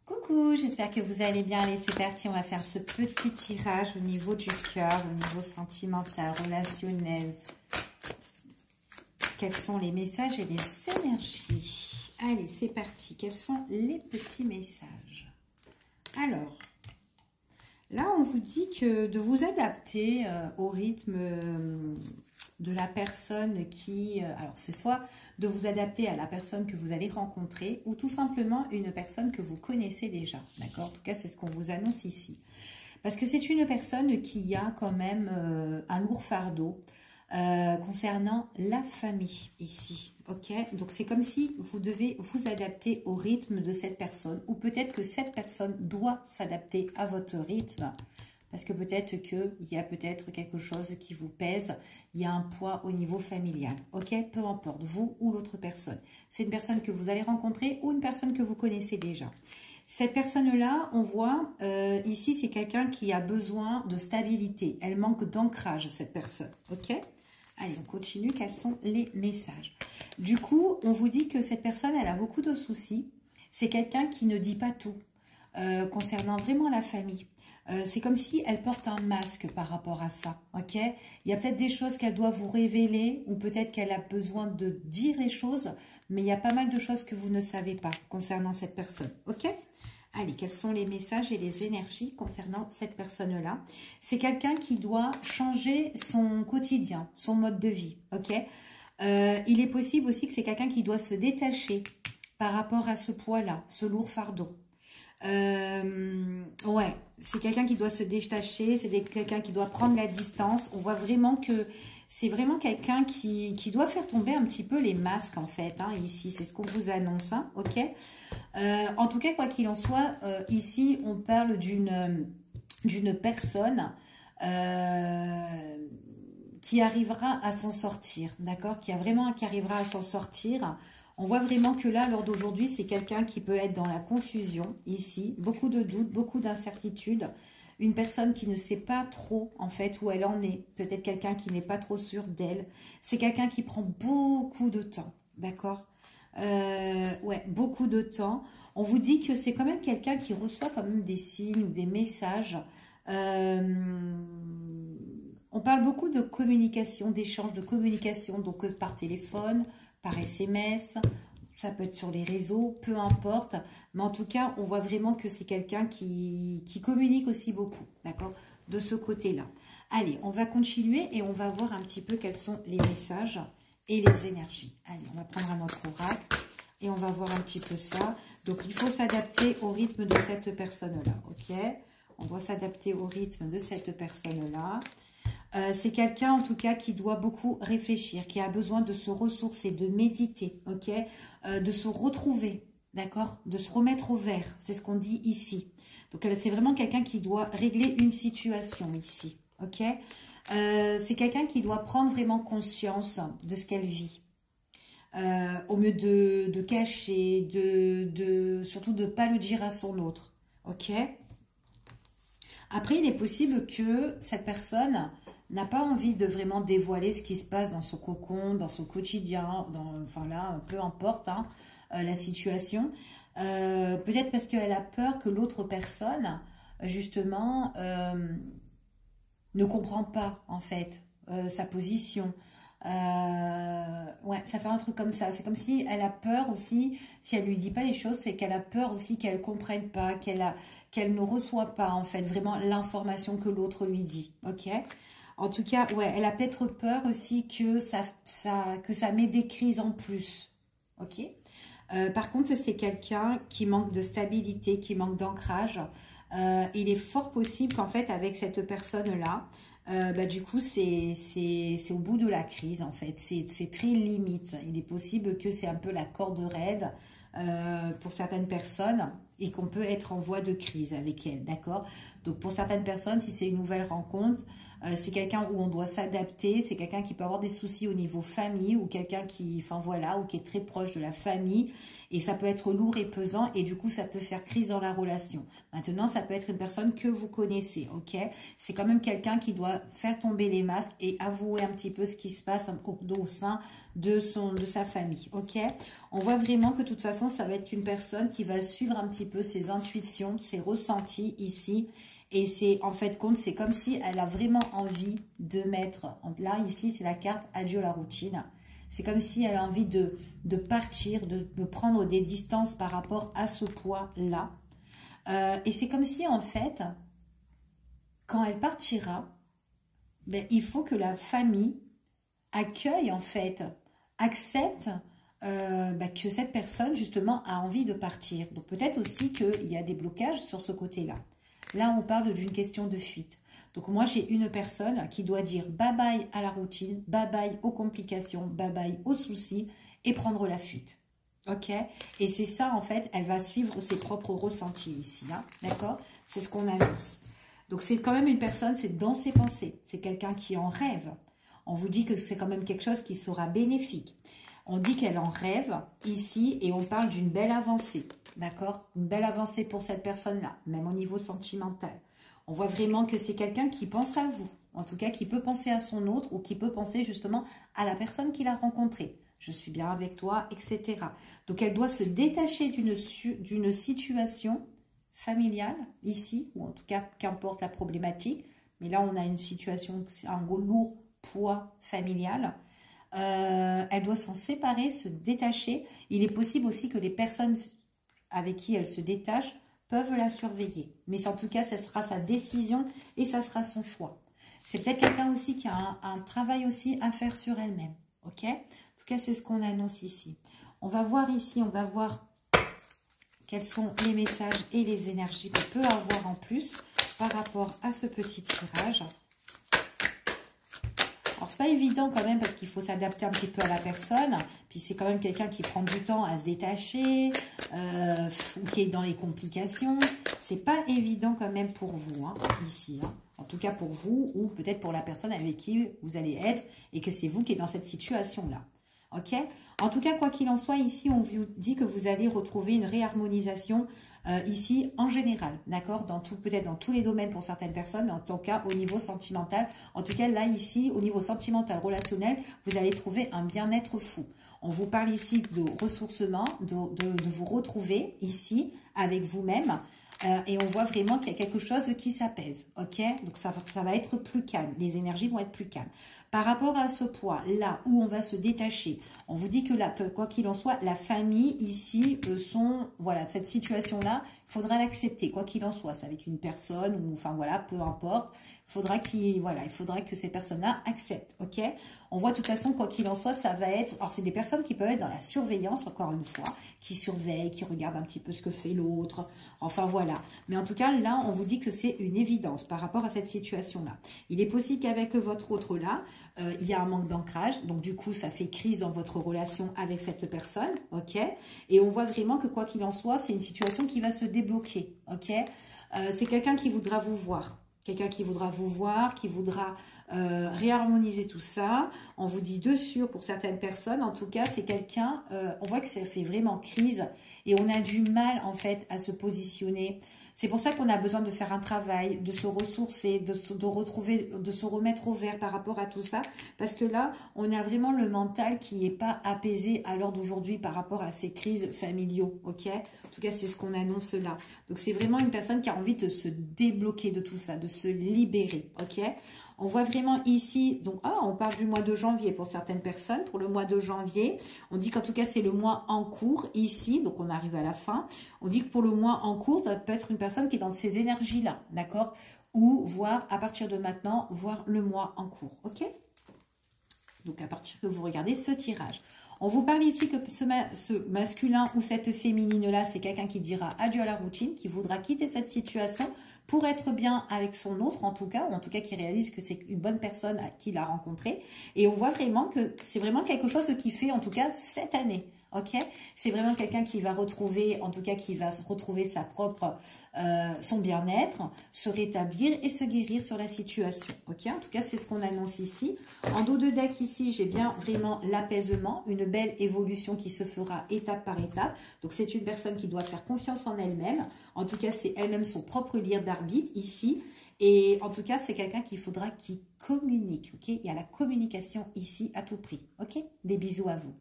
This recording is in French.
Coucou, j'espère que vous allez bien. Allez, c'est parti, on va faire ce petit tirage au niveau du cœur, au niveau sentimental, relationnel. Quels sont les messages et les énergies? Allez, c'est parti. Quels sont les petits messages? Alors, là, on vous dit que de vous adapter au rythme de la personne qui... alors, c'est soit de vous adapter à la personne que vous allez rencontrer ou tout simplement une personne que vous connaissez déjà. D'accord? En tout cas, c'est ce qu'on vous annonce ici. Parce que c'est une personne qui a quand même un lourd fardeau concernant la famille ici. Ok? Donc, c'est comme si vous devez vous adapter au rythme de cette personne ou peut-être que cette personne doit s'adapter à votre rythme. Parce que peut-être qu'il y a peut-être quelque chose qui vous pèse, il y a un poids au niveau familial, ok? Peu importe, vous ou l'autre personne. C'est une personne que vous allez rencontrer ou une personne que vous connaissez déjà. Cette personne-là, on voit, ici, c'est quelqu'un qui a besoin de stabilité. Elle manque d'ancrage, cette personne, ok? Allez, on continue. Quels sont les messages? Du coup, on vous dit que cette personne, elle a beaucoup de soucis. C'est quelqu'un qui ne dit pas tout concernant vraiment la famille. C'est comme si elle porte un masque par rapport à ça, ok? Il y a peut-être des choses qu'elle doit vous révéler ou peut-être qu'elle a besoin de dire les choses, mais il y a pas mal de choses que vous ne savez pas concernant cette personne, ok? Allez, quels sont les messages et les énergies concernant cette personne-là? C'est quelqu'un qui doit changer son quotidien, son mode de vie, ok? Il est possible aussi que c'est quelqu'un qui doit se détacher par rapport à ce poids-là, ce lourd fardeau. Ouais, c'est quelqu'un qui doit se détacher, c'est quelqu'un qui doit prendre la distance. On voit vraiment que c'est vraiment quelqu'un qui doit faire tomber un petit peu les masques en fait, hein, ici, c'est ce qu'on vous annonce, hein, ok? En tout cas, quoi qu'il en soit, ici, on parle d'une personne qui arrivera à s'en sortir, d'accord? Qui arrivera à s'en sortir. On voit vraiment que là, lors d'aujourd'hui, c'est quelqu'un qui peut être dans la confusion, ici. Beaucoup de doutes, beaucoup d'incertitudes. Une personne qui ne sait pas trop, en fait, où elle en est. Peut-être quelqu'un qui n'est pas trop sûr d'elle. C'est quelqu'un qui prend beaucoup de temps, d'accord? Ouais, beaucoup de temps. On vous dit que c'est quand même quelqu'un qui reçoit quand même des signes ou des messages. On parle beaucoup de communication, d'échange de communication, donc par téléphone, par SMS, ça peut être sur les réseaux, peu importe. Mais en tout cas, on voit vraiment que c'est quelqu'un qui communique aussi beaucoup, d'accord? De ce côté-là. Allez, on va continuer et on va voir un petit peu quels sont les messages et les énergies. Allez, on va prendre un autre oracle et on va voir un petit peu ça. Donc, il faut s'adapter au rythme de cette personne-là, ok? On doit s'adapter au rythme de cette personne-là. C'est quelqu'un en tout cas qui doit beaucoup réfléchir, qui a besoin de se ressourcer, de méditer, ok, de se retrouver, d'accord, de se remettre au vert, c'est ce qu'on dit ici. Donc c'est vraiment quelqu'un qui doit régler une situation ici, ok. C'est quelqu'un qui doit prendre vraiment conscience de ce qu'elle vit. Au mieux de cacher, surtout de ne pas le dire à son autre, ok. Après, il est possible que cette personne n'a pas envie de vraiment dévoiler ce qui se passe dans son cocon, dans son quotidien, enfin là, peu importe hein, la situation. Peut-être parce qu'elle a peur que l'autre personne, justement, ne comprend pas, en fait, sa position. Ouais, ça fait un truc comme ça. C'est comme si elle a peur aussi, si elle lui dit pas les choses, c'est qu'elle a peur aussi qu'elle comprenne pas, qu'elle ne reçoit pas, en fait, vraiment l'information que l'autre lui dit. Ok? En tout cas, ouais, elle a peut-être peur aussi que ça met des crises en plus. Ok? Par contre, c'est quelqu'un qui manque de stabilité, qui manque d'ancrage. Il est fort possible qu'en fait, avec cette personne-là, du coup, c'est au bout de la crise, en fait. C'est très limite. Il est possible que c'est un peu la corde raide pour certaines personnes et qu'on peut être en voie de crise avec elle, d'accord? Donc, pour certaines personnes, si c'est une nouvelle rencontre, c'est quelqu'un où on doit s'adapter, c'est quelqu'un qui peut avoir des soucis au niveau famille ou quelqu'un qui, enfin voilà, ou qui est très proche de la famille et ça peut être lourd et pesant et du coup, ça peut faire crise dans la relation. Maintenant, ça peut être une personne que vous connaissez, ok? C'est quand même quelqu'un qui doit faire tomber les masques et avouer un petit peu ce qui se passe au sein de sa famille, ok? On voit vraiment que de toute façon, ça va être une personne qui va suivre un petit petit peu ses intuitions, ses ressentis ici. Et c'est en fait compte, c'est comme si elle a vraiment envie de mettre, là ici c'est la carte adieu la routine. C'est comme si elle a envie de partir, de prendre des distances par rapport à ce poids-là. Et c'est comme si en fait, quand elle partira, ben, il faut que la famille accueille en fait, accepte que cette personne justement a envie de partir. Donc peut-être aussi qu'il y a des blocages sur ce côté-là. Là, on parle d'une question de fuite. Donc, moi, j'ai une personne qui doit dire bye-bye à la routine, bye-bye aux complications, bye-bye aux soucis et prendre la fuite. OK? Et c'est ça, en fait, elle va suivre ses propres ressentis ici. Hein, d'accord? C'est ce qu'on annonce. Donc, c'est quand même une personne, c'est dans ses pensées. C'est quelqu'un qui en rêve. On vous dit que c'est quand même quelque chose qui sera bénéfique. On dit qu'elle en rêve ici et on parle d'une belle avancée, d'accord? Une belle avancée pour cette personne-là, même au niveau sentimental. On voit vraiment que c'est quelqu'un qui pense à vous, en tout cas qui peut penser à son autre ou qui peut penser justement à la personne qu'il a rencontrée. Je suis bien avec toi, etc. Donc elle doit se détacher d'une situation familiale ici, ou en tout cas qu'importe la problématique. Mais là on a une situation, un lourd poids familial. Elle doit s'en séparer, se détacher. Il est possible aussi que les personnes avec qui elle se détache peuvent la surveiller. Mais en tout cas, ce sera sa décision et ça sera son choix. C'est peut-être quelqu'un aussi qui a un travail aussi à faire sur elle-même. Ok? En tout cas, c'est ce qu'on annonce ici. On va voir ici, on va voir quels sont les messages et les énergies qu'on peut avoir en plus par rapport à ce petit tirage. Alors, c'est pas évident quand même parce qu'il faut s'adapter un petit peu à la personne. Puis, c'est quand même quelqu'un qui prend du temps à se détacher ou qui est dans les complications. C'est pas évident quand même pour vous, hein, ici. Hein. En tout cas pour vous ou peut-être pour la personne avec qui vous allez être et que c'est vous qui êtes dans cette situation-là. Ok? En tout cas, quoi qu'il en soit, ici, on vous dit que vous allez retrouver une réharmonisation ici en général, d'accord, peut-être dans tous les domaines pour certaines personnes, mais en tout cas au niveau sentimental, en tout cas là ici au niveau sentimental, relationnel, vous allez trouver un bien-être fou. On vous parle ici de ressourcement, de vous retrouver ici avec vous-même et on voit vraiment qu'il y a quelque chose qui s'apaise, ok, donc ça va être plus calme, les énergies vont être plus calmes. Par rapport à ce poids, là où on va se détacher, on vous dit que là, quoi qu'il en soit, la famille ici voilà, cette situation-là, il faudra l'accepter, quoi qu'il en soit. C'est avec une personne ou, enfin voilà, peu importe. Il faudra que ces personnes-là acceptent, ok? On voit de toute façon, quoi qu'il en soit, ça va être... Alors, c'est des personnes qui peuvent être dans la surveillance, encore une fois, qui surveillent, qui regardent un petit peu ce que fait l'autre. Enfin, voilà. Mais en tout cas, là, on vous dit que c'est une évidence par rapport à cette situation-là. Il est possible qu'avec votre autre là, il y a un manque d'ancrage. Donc, du coup, ça fait crise dans votre relation avec cette personne, ok? Et on voit vraiment que, quoi qu'il en soit, c'est une situation qui va se débloquer, ok? C'est quelqu'un qui voudra vous voir. Quelqu'un qui voudra vous voir, qui voudra réharmoniser tout ça. On vous dit de sûr pour certaines personnes. En tout cas, c'est quelqu'un, on voit que ça fait vraiment crise et on a du mal en fait à se positionner. C'est pour ça qu'on a besoin de faire un travail, de se ressourcer, de retrouver, de se remettre au vert par rapport à tout ça. Parce que là, on a vraiment le mental qui n'est pas apaisé à l'heure d'aujourd'hui par rapport à ces crises familiaux. Ok? En tout cas, c'est ce qu'on annonce là. Donc, c'est vraiment une personne qui a envie de se débloquer de tout ça, de se libérer. Ok? On voit vraiment ici, donc on parle du mois de janvier pour certaines personnes. Pour le mois de janvier, on dit qu'en tout cas, c'est le mois en cours ici. Donc, on arrive à la fin. On dit que pour le mois en cours, ça peut être une personne qui est dans ces énergies-là, d'accord? Ou voir à partir de maintenant, voir le mois en cours, ok? Donc, à partir que vous regardez ce tirage. On vous parle ici que ce masculin ou cette féminine-là, c'est quelqu'un qui dira adieu à la routine, qui voudra quitter cette situation pour être bien avec son autre, en tout cas, ou en tout cas qui réalise que c'est une bonne personne à qui il a rencontré. Et on voit vraiment que c'est vraiment quelque chose qui fait, en tout cas, cette année. Ok, c'est vraiment quelqu'un qui va retrouver, en tout cas qui va retrouver sa propre, son bien-être, se rétablir et se guérir sur la situation. Ok, en tout cas c'est ce qu'on annonce ici. En dos de deck ici, j'ai bien vraiment l'apaisement, une belle évolution qui se fera étape par étape. Donc c'est une personne qui doit faire confiance en elle-même. En tout cas c'est elle-même son propre libre d'arbitre ici. Et en tout cas, c'est quelqu'un qu'il faudra qu'il communique. Ok, il y a la communication ici à tout prix. Ok, des bisous à vous.